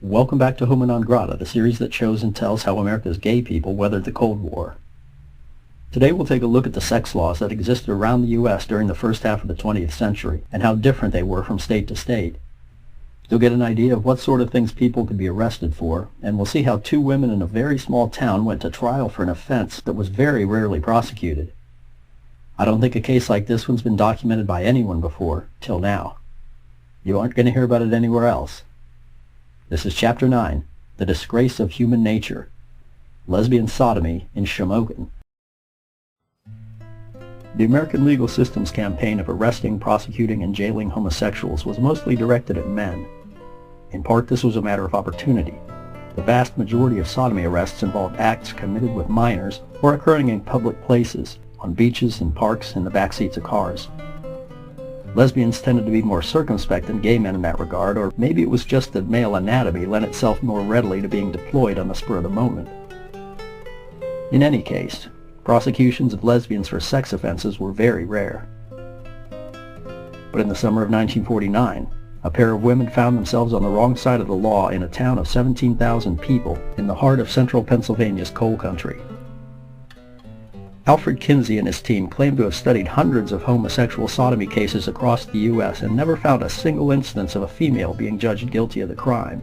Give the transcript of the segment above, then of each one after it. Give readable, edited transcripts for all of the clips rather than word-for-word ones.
Welcome back to Homo Non Grata, the series that shows and tells how America's gay people weathered the Cold War. Today we'll take a look at the sex laws that existed around the U.S. during the first half of the 20th century and how different they were from state to state. You'll get an idea of what sort of things people could be arrested for, and we'll see how two women in a very small town went to trial for an offense that was very rarely prosecuted. I don't think a case like this one's been documented by anyone before, till now. You aren't going to hear about it anywhere else. This is Chapter 9, The Disgrace of Human Nature, Lesbian Sodomy in Shamokin. The American legal system's campaign of arresting, prosecuting, and jailing homosexuals was mostly directed at men. In part, this was a matter of opportunity. The vast majority of sodomy arrests involved acts committed with minors or occurring in public places, on beaches and parks, in the backseats of cars. Lesbians tended to be more circumspect than gay men in that regard, or maybe it was just that male anatomy lent itself more readily to being deployed on the spur of the moment. In any case, prosecutions of lesbians for sex offenses were very rare. But in the summer of 1949, a pair of women found themselves on the wrong side of the law in a town of 17,000 people in the heart of central Pennsylvania's coal country. Alfed Kinsey and his team claimed to have studied hundreds of homosexual sodomy cases across the U.S. and never found a single instance of a female being judged guilty of the crime.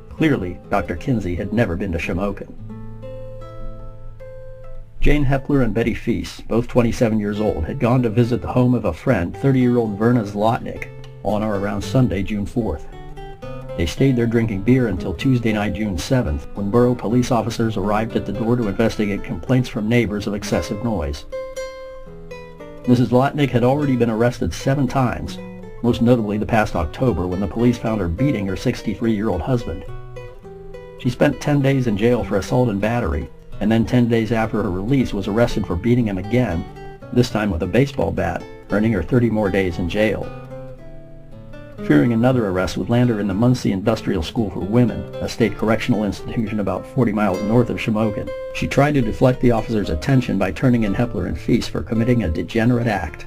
Clearly, Dr. Kinsey had never been to Shamokin. Jane Hepler and Betty Feast, both 27 years old, had gone to visit the home of a friend, 30-year-old Verna Zlotnick, on or around Sunday, June 4th. They stayed there drinking beer until Tuesday night, June 7th, when borough police officers arrived at the door to investigate complaints from neighbors of excessive noise. Mrs. Zlotnick had already been arrested 7 times, most notably the past October when the police found her beating her 63-year-old husband. She spent 10 days in jail for assault and battery, and then 10 days after her release was arrested for beating him again, this time with a baseball bat, earning her 30 more days in jail. Fearing another arrest would land her in the Muncie Industrial School for Women, a state correctional institution about 40 miles north of Shamokin. She tried to deflect the officers' attention by turning in Hepler and Feast for committing a degenerate act.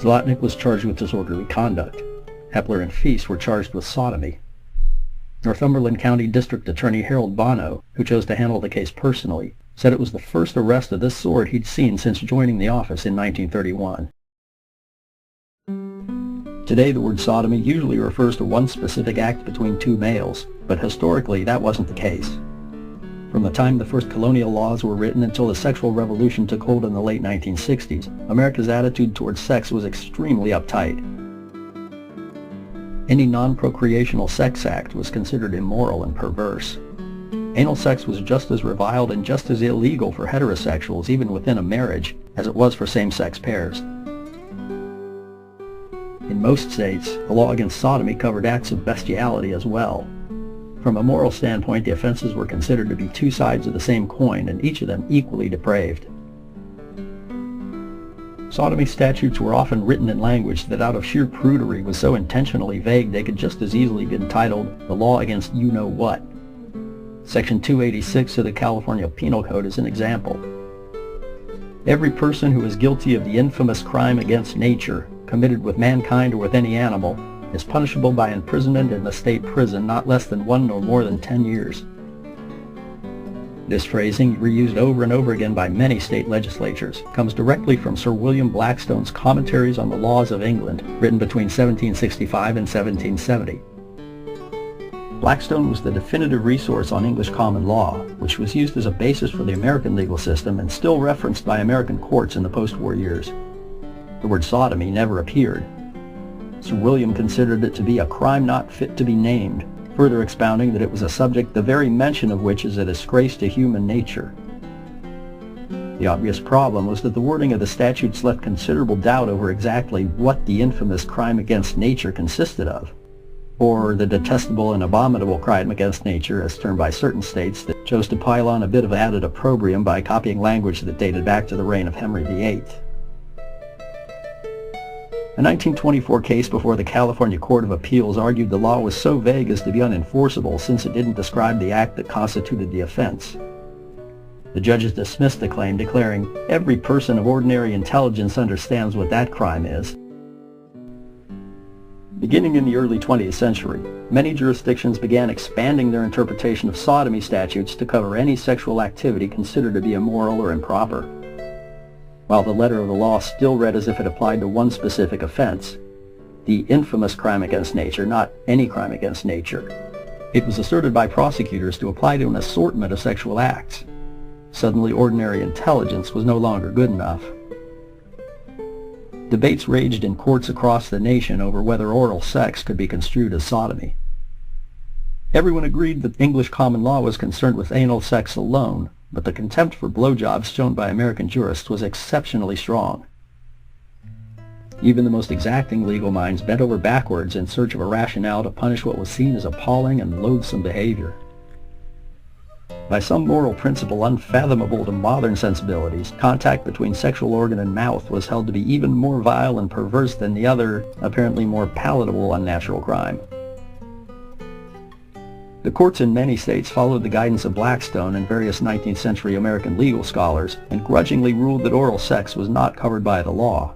Zlotnick was charged with disorderly conduct. Hepler and Feast were charged with sodomy. Northumberland County District Attorney Harold Bono, who chose to handle the case personally, said it was the first arrest of this sort he'd seen since joining the office in 1931. Today, the word sodomy usually refers to one specific act between two males, but historically that wasn't the case. From the time the first colonial laws were written until the sexual revolution took hold in the late 1960s, America's attitude towards sex was extremely uptight. Any non-procreational sex act was considered immoral and perverse. Anal sex was just as reviled and just as illegal for heterosexuals, even within a marriage, as it was for same-sex pairs. In most states, the law against sodomy covered acts of bestiality as well. From a moral standpoint, the offenses were considered to be two sides of the same coin, and each of them equally depraved. Sodomy statutes were often written in language that out of sheer prudery was so intentionally vague they could just as easily be entitled the law against you-know-what. Section 286 of the California Penal Code is an example. Every person who is guilty of the infamous crime against nature, committed with mankind or with any animal, is punishable by imprisonment in the state prison not less than 1 nor more than 10 years. This phrasing, reused over and over again by many state legislatures, comes directly from Sir William Blackstone's Commentaries on the Laws of England, written between 1765 and 1770. Blackstone was the definitive resource on English common law, which was used as a basis for the American legal system and still referenced by American courts in the post-war years. The word sodomy never appeared. Sir William considered it to be a crime not fit to be named, further expounding that it was a subject the very mention of which is a disgrace to human nature. The obvious problem was that the wording of the statutes left considerable doubt over exactly what the infamous crime against nature consisted of, or the detestable and abominable crime against nature as termed by certain states that chose to pile on a bit of added opprobrium by copying language that dated back to the reign of Henry VIII. A 1924 case before the California Court of Appeals argued the law was so vague as to be unenforceable since it didn't describe the act that constituted the offense. The judges dismissed the claim, declaring, "Every person of ordinary intelligence understands what that crime is." Beginning in the early 20th century, many jurisdictions began expanding their interpretation of sodomy statutes to cover any sexual activity considered to be immoral or improper. While the letter of the law still read as if it applied to one specific offense, the infamous crime against nature, not any crime against nature, it was asserted by prosecutors to apply to an assortment of sexual acts. Suddenly, ordinary intelligence was no longer good enough. Debates raged in courts across the nation over whether oral sex could be construed as sodomy. Everyone agreed that English common law was concerned with anal sex alone, but the contempt for blowjobs shown by American jurists was exceptionally strong. Even the most exacting legal minds bent over backwards in search of a rationale to punish what was seen as appalling and loathsome behavior. By some moral principle unfathomable to modern sensibilities, contact between sexual organ and mouth was held to be even more vile and perverse than the other, apparently more palatable unnatural crime. The courts in many states followed the guidance of Blackstone and various 19th century American legal scholars and grudgingly ruled that oral sex was not covered by the law.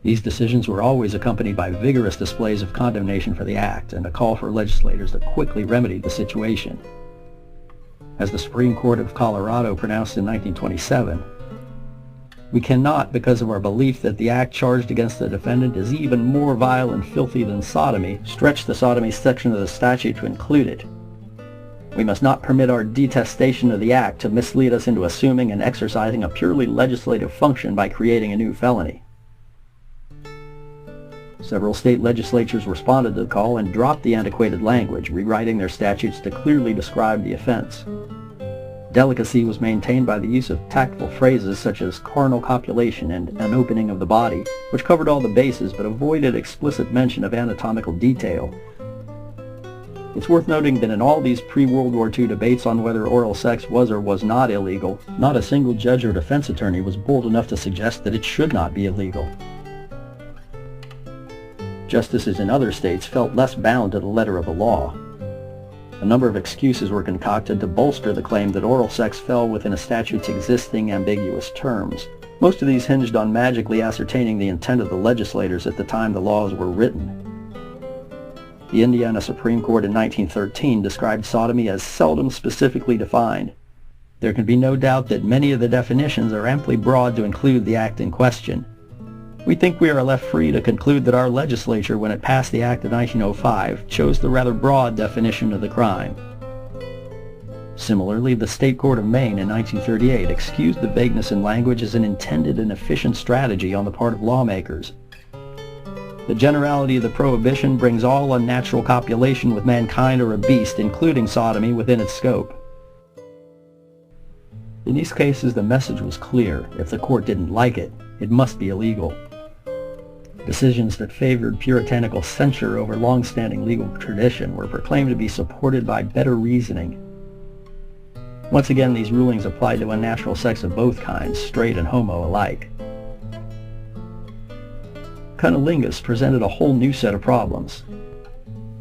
These decisions were always accompanied by vigorous displays of condemnation for the act and a call for legislators to quickly remedy the situation. As the Supreme Court of Colorado pronounced in 1927, "We cannot, because of our belief that the act charged against the defendant is even more vile and filthy than sodomy, stretch the sodomy section of the statute to include it. We must not permit our detestation of the act to mislead us into assuming and exercising a purely legislative function by creating a new felony." Several state legislatures responded to the call and dropped the antiquated language, rewriting their statutes to clearly describe the offense. Delicacy was maintained by the use of tactful phrases such as carnal copulation and an opening of the body, which covered all the bases but avoided explicit mention of anatomical detail. It's worth noting that in all these pre-World War II debates on whether oral sex was or was not illegal, not a single judge or defense attorney was bold enough to suggest that it should not be illegal. Justices in other states felt less bound to the letter of the law. A number of excuses were concocted to bolster the claim that oral sex fell within a statute's existing ambiguous terms. Most of these hinged on magically ascertaining the intent of the legislators at the time the laws were written. The Indiana Supreme Court in 1913 described sodomy as seldom specifically defined. There can be no doubt that many of the definitions are amply broad to include the act in question. We think we are left free to conclude that our legislature, when it passed the Act of 1905, chose the rather broad definition of the crime. Similarly, the State Court of Maine in 1938 excused the vagueness in language as an intended and efficient strategy on the part of lawmakers. The generality of the prohibition brings all unnatural copulation with mankind or a beast, including sodomy, within its scope. In these cases, the message was clear. If the court didn't like it, it must be illegal. Decisions that favored puritanical censure over long-standing legal tradition were proclaimed to be supported by better reasoning. Once again, these rulings applied to unnatural sex of both kinds, straight and homo alike. Cunnilingus presented a whole new set of problems.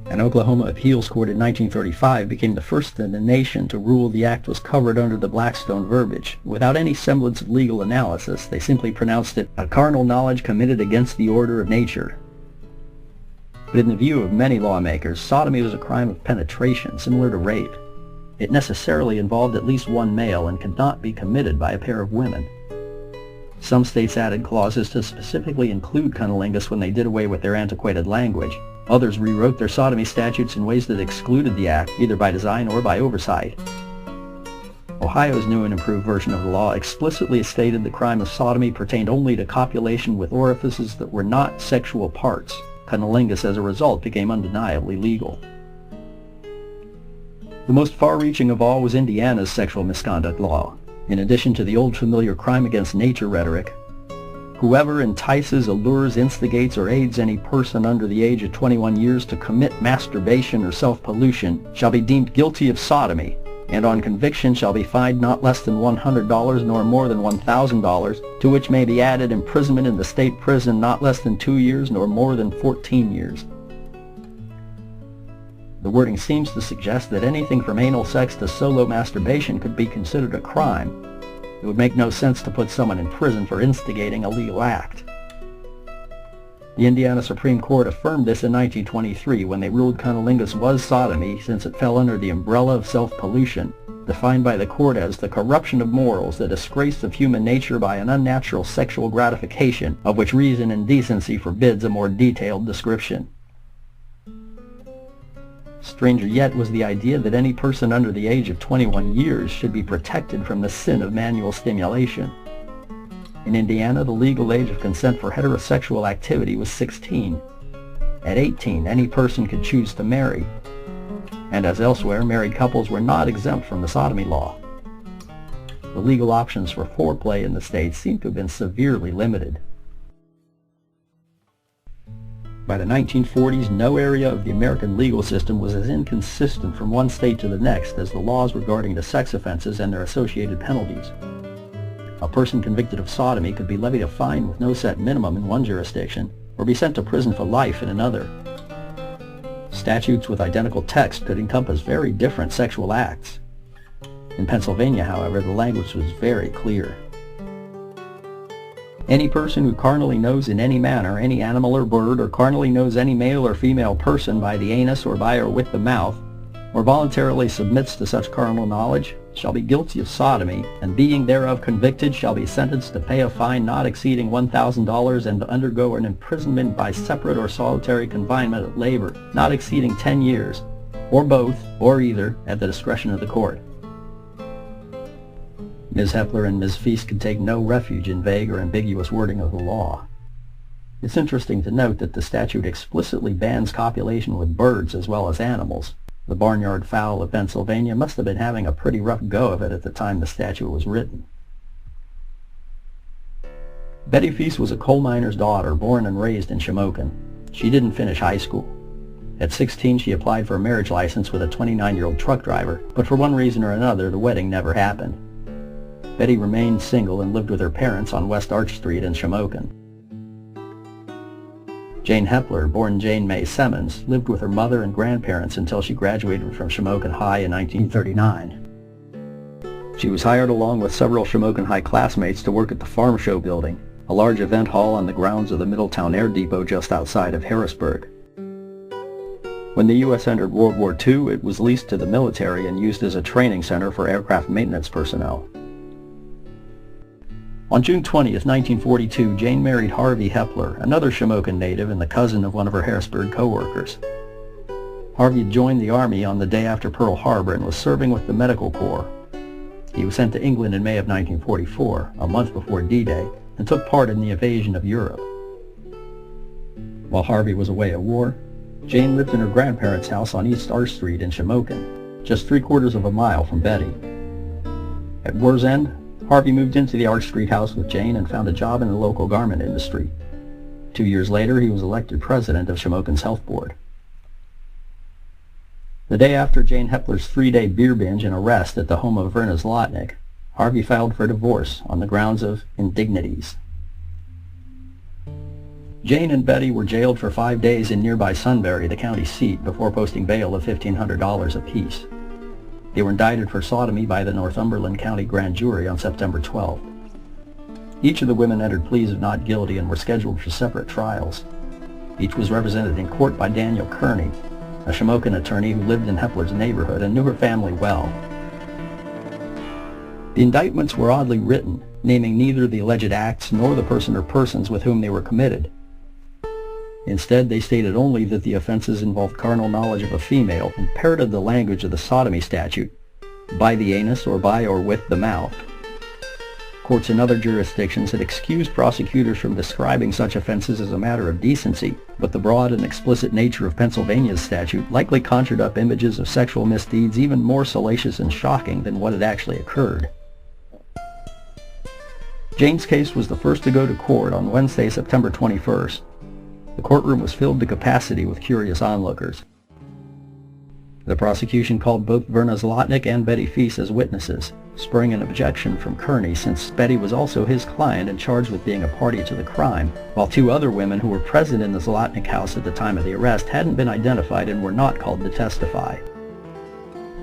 An Oklahoma appeals court in 1935 became the first in the nation to rule the act was covered under the Blackstone verbiage. Without any semblance of legal analysis, they simply pronounced it a carnal knowledge committed against the order of nature. But in the view of many lawmakers, sodomy was a crime of penetration, similar to rape. It necessarily involved at least one male and could not be committed by a pair of women. Some states added clauses to specifically include cunnilingus when they did away with their antiquated language. Others rewrote their sodomy statutes in ways that excluded the act, either by design or by oversight. Ohio's new and improved version of the law explicitly stated the crime of sodomy pertained only to copulation with orifices that were not sexual parts. Cunnilingus, as a result, became undeniably legal. The most far-reaching of all was Indiana's sexual misconduct law. In addition to the old familiar crime against nature rhetoric, whoever entices, allures, instigates, or aids any person under the age of 21 years to commit masturbation or self-pollution shall be deemed guilty of sodomy, and on conviction shall be fined not less than $100 nor more than $1,000, to which may be added imprisonment in the state prison not less than 2 years nor more than 14 years. The wording seems to suggest that anything from anal sex to solo masturbation could be considered a crime. It would make no sense to put someone in prison for instigating a legal act. The Indiana Supreme Court affirmed this in 1923 when they ruled cunnilingus was sodomy since it fell under the umbrella of self-pollution, defined by the court as the corruption of morals, the disgrace of human nature by an unnatural sexual gratification, of which reason and decency forbids a more detailed description. Stranger yet was the idea that any person under the age of 21 years should be protected from the sin of manual stimulation. In Indiana, the legal age of consent for heterosexual activity was 16. At 18, any person could choose to marry. And as elsewhere, married couples were not exempt from the sodomy law. The legal options for foreplay in the state seem to have been severely limited. By the 1940s, no area of the American legal system was as inconsistent from one state to the next as the laws regarding the sex offenses and their associated penalties. A person convicted of sodomy could be levied a fine with no set minimum in one jurisdiction, or be sent to prison for life in another. Statutes with identical text could encompass very different sexual acts. In Pennsylvania, however, the language was very clear. Any person who carnally knows in any manner any animal or bird, or carnally knows any male or female person by the anus or by or with the mouth, or voluntarily submits to such carnal knowledge, shall be guilty of sodomy, and being thereof convicted shall be sentenced to pay a fine not exceeding $1,000 and to undergo an imprisonment by separate or solitary confinement at labor not exceeding 10 years, or both, or either, at the discretion of the court. Ms. Hepler and Ms. Feast could take no refuge in vague or ambiguous wording of the law. It's interesting to note that the statute explicitly bans copulation with birds as well as animals. The barnyard fowl of Pennsylvania must have been having a pretty rough go of it at the time the statute was written. Betty Feast was a coal miner's daughter, born and raised in Shamokin. She didn't finish high school. At 16, she applied for a marriage license with a 29-year-old truck driver, but for one reason or another, the wedding never happened. Betty remained single and lived with her parents on West Arch Street in Shamokin. Jane Hepler, born Jane May Simmons, lived with her mother and grandparents until she graduated from Shamokin High in 1939. She was hired along with several Shamokin High classmates to work at the Farm Show building, a large event hall on the grounds of the Middletown Air Depot just outside of Harrisburg. When the U.S. entered World War II, it was leased to the military and used as a training center for aircraft maintenance personnel. On June 20, 1942, Jane married Harvey Hepler, another Shamokin native and the cousin of one of her Harrisburg co-workers. Harvey joined the Army on the day after Pearl Harbor and was serving with the Medical Corps. He was sent to England in May of 1944, a month before D-Day, and took part in the invasion of Europe. While Harvey was away at war, Jane lived in her grandparents' house on East Arch Street in Shamokin, just 3/4 of a mile from Betty. At war's end, Harvey moved into the Arch Street house with Jane and found a job in the local garment industry. 2 years later, he was elected president of Shamokin's Health Board. The day after Jane Hepler's 3-day beer binge and arrest at the home of Verna Zlotnick, Harvey filed for divorce on the grounds of indignities. Jane and Betty were jailed for 5 days in nearby Sunbury, the county seat, before posting bail of $1,500 apiece. They were indicted for sodomy by the Northumberland County Grand Jury on September 12. Each of the women entered pleas of not guilty and were scheduled for separate trials. Each was represented in court by Daniel Kearney, a Shamokin attorney who lived in Hepler's neighborhood and knew her family well. The indictments were oddly written, naming neither the alleged acts nor the person or persons with whom they were committed. Instead, they stated only that the offenses involved carnal knowledge of a female and parroted the language of the sodomy statute, by the anus or by or with the mouth. Courts in other jurisdictions had excused prosecutors from describing such offenses as a matter of decency, but the broad and explicit nature of Pennsylvania's statute likely conjured up images of sexual misdeeds even more salacious and shocking than what had actually occurred. Jane's case was the first to go to court on Wednesday, September 21st. The courtroom was filled to capacity with curious onlookers. The prosecution called both Verna Zlotnick and Betty Feast as witnesses, spurring an objection from Kearney since Betty was also his client and charged with being a party to the crime, while 2 other women who were present in the Zlotnick house at the time of the arrest hadn't been identified and were not called to testify.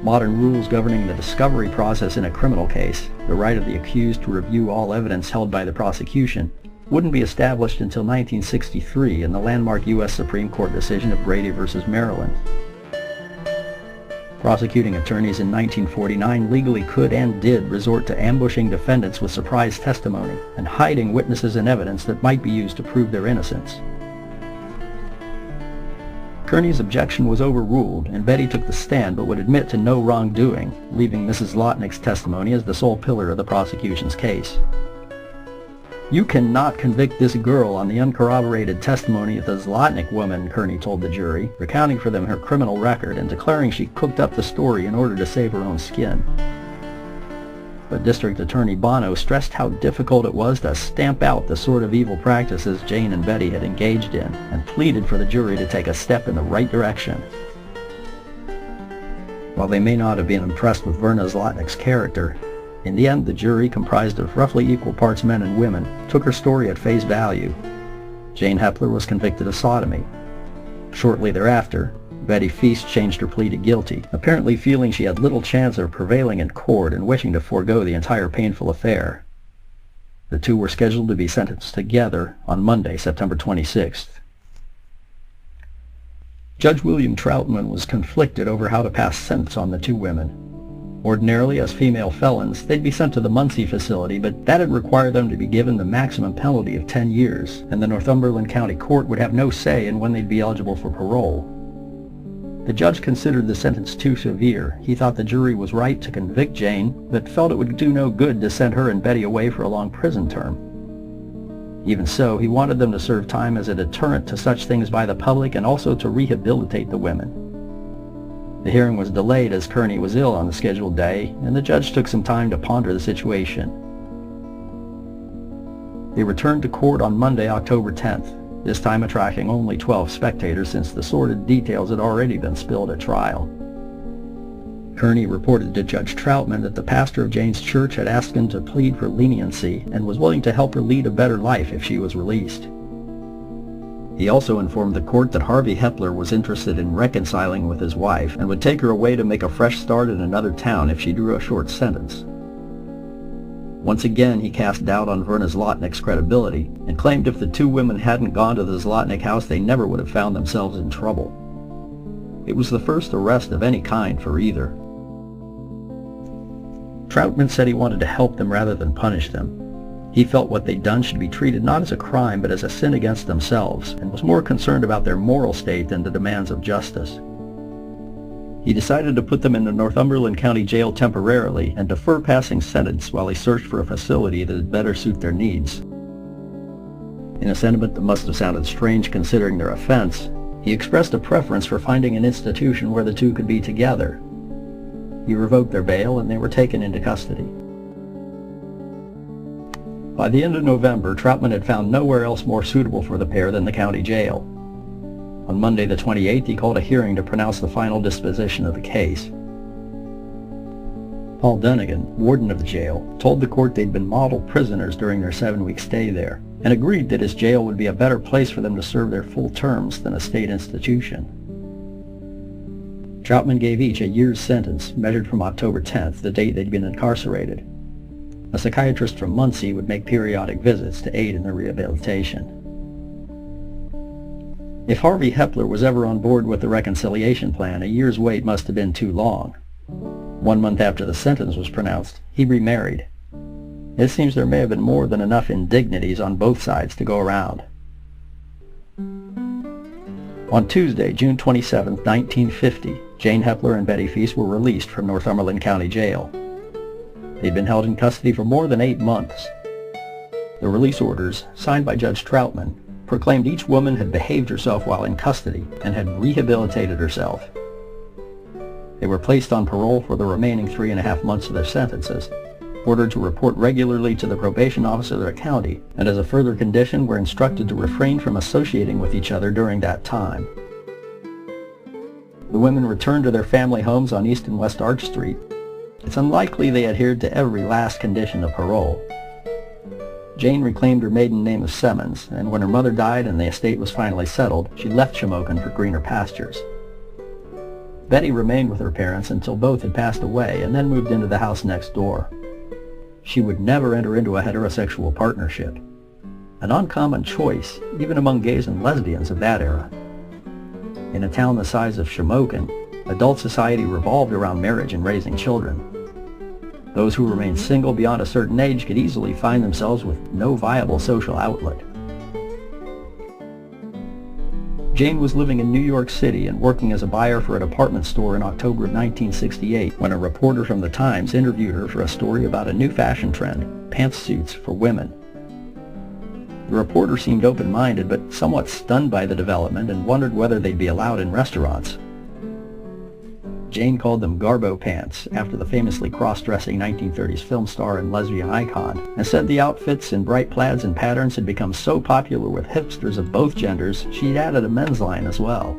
Modern rules governing the discovery process in a criminal case, the right of the accused to review all evidence held by the prosecution, wouldn't be established until 1963 in the landmark U.S. Supreme Court decision of Brady v. Maryland. Prosecuting attorneys in 1949 legally could and did resort to ambushing defendants with surprise testimony and hiding witnesses and evidence that might be used to prove their innocence. Kearney's objection was overruled, and Betty took the stand but would admit to no wrongdoing, leaving Mrs. Lotnick's testimony as the sole pillar of the prosecution's case. "You cannot convict this girl on the uncorroborated testimony of the Zlotnick woman," Kearney told the jury, recounting for them her criminal record and declaring she cooked up the story in order to save her own skin. But District Attorney Bono stressed how difficult it was to stamp out the sort of evil practices Jane and Betty had engaged in, and pleaded for the jury to take a step in the right direction. While they may not have been impressed with Verna Zlotnick's character, in the end the jury, comprised of roughly equal parts men and women, took her story at face value. Jane Hepler was convicted of sodomy. Shortly thereafter, Betty Feast changed her plea to guilty, apparently feeling she had little chance of prevailing in court and wishing to forego the entire painful affair. The two were scheduled to be sentenced together on Monday, September 26th. Judge William Troutman was conflicted over how to pass sentence on the two women. Ordinarily, as female felons, they'd be sent to the Muncie facility, but that'd require them to be given the maximum penalty of 10 years, and the Northumberland County Court would have no say in when they'd be eligible for parole. The judge considered the sentence too severe. He thought the jury was right to convict Jane, but felt it would do no good to send her and Betty away for a long prison term. Even so, he wanted them to serve time as a deterrent to such things by the public and also to rehabilitate the women. The hearing was delayed as Kearney was ill on the scheduled day, and the judge took some time to ponder the situation. They returned to court on Monday, October 10th, this time attracting only 12 spectators since the sordid details had already been spilled at trial. Kearney reported to Judge Troutman that the pastor of Jane's church had asked him to plead for leniency and was willing to help her lead a better life if she was released. He also informed the court that Harvey Hepler was interested in reconciling with his wife and would take her away to make a fresh start in another town if she drew a short sentence. Once again, he cast doubt on Verna Zlotnick's credibility and claimed if the two women hadn't gone to the Zlotnick house, they never would have found themselves in trouble. It was the first arrest of any kind for either. Troutman said he wanted to help them rather than punish them. He felt what they'd done should be treated not as a crime but as a sin against themselves, and was more concerned about their moral state than the demands of justice. He decided to put them in the Northumberland County Jail temporarily and defer passing sentence while he searched for a facility that would better suit their needs. In a sentiment that must have sounded strange considering their offense, he expressed a preference for finding an institution where the two could be together. He revoked their bail and they were taken into custody. By the end of November, Troutman had found nowhere else more suitable for the pair than the county jail. On Monday the 28th, he called a hearing to pronounce the final disposition of the case. Paul Dunnigan, warden of the jail, told the court they'd been model prisoners during their 7-week stay there, and agreed that his jail would be a better place for them to serve their full terms than a state institution. Troutman gave each a year's sentence, measured from October 10th, the date they'd been incarcerated. A psychiatrist from Muncie would make periodic visits to aid in their rehabilitation. If Harvey Hepler was ever on board with the reconciliation plan, a year's wait must have been too long. 1 month after the sentence was pronounced, he remarried. It seems there may have been more than enough indignities on both sides to go around. On Tuesday, June 27, 1950, Jane Hepler and Betty Feast were released from Northumberland County Jail. They'd been held in custody for more than 8 months. The release orders, signed by Judge Troutman, proclaimed each woman had behaved herself while in custody and had rehabilitated herself. They were placed on parole for the remaining 3.5 months of their sentences, ordered to report regularly to the probation officer of their county, and as a further condition were instructed to refrain from associating with each other during that time. The women returned to their family homes on East and West Arch Street. It's unlikely they adhered to every last condition of parole. Jane reclaimed her maiden name of Semmons, and when her mother died and the estate was finally settled, she left Shamokin for greener pastures. Betty remained with her parents until both had passed away and then moved into the house next door. She would never enter into a heterosexual partnership. an uncommon choice even among gays and lesbians of that era. In a town the size of Shamokin, adult society revolved around marriage and raising children. Those who remained single beyond a certain age could easily find themselves with no viable social outlet. Jane was living in New York City and working as a buyer for a department store in October of 1968 when a reporter from the Times interviewed her for a story about a new fashion trend, pantsuits for women. The reporter seemed open-minded but somewhat stunned by the development and wondered whether they'd be allowed in restaurants. Jane called them garbo pants, after the famously cross-dressing 1930s film star and lesbian icon, and said the outfits in bright plaids and patterns had become so popular with hipsters of both genders, she'd added a men's line as well.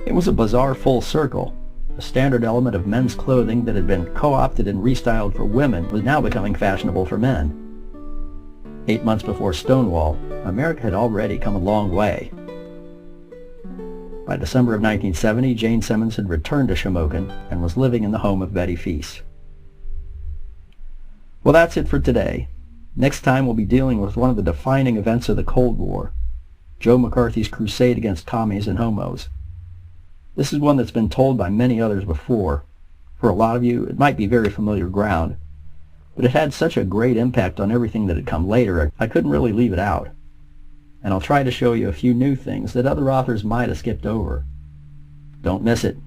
It was a bizarre full circle. A standard element of men's clothing that had been co-opted and restyled for women was now becoming fashionable for men. 8 months before Stonewall, America had already come a long way. By December of 1970, Jane Simmons had returned to Shamokin and was living in the home of Betty Feast. Well, that's it for today. Next time we'll be dealing with one of the defining events of the Cold War, Joe McCarthy's crusade against commies and homos. This is one that's been told by many others before. For a lot of you, it might be very familiar ground, but it had such a great impact on everything that had come later, I couldn't really leave it out. And I'll try to show you a few new things that other authors might have skipped over. Don't miss it.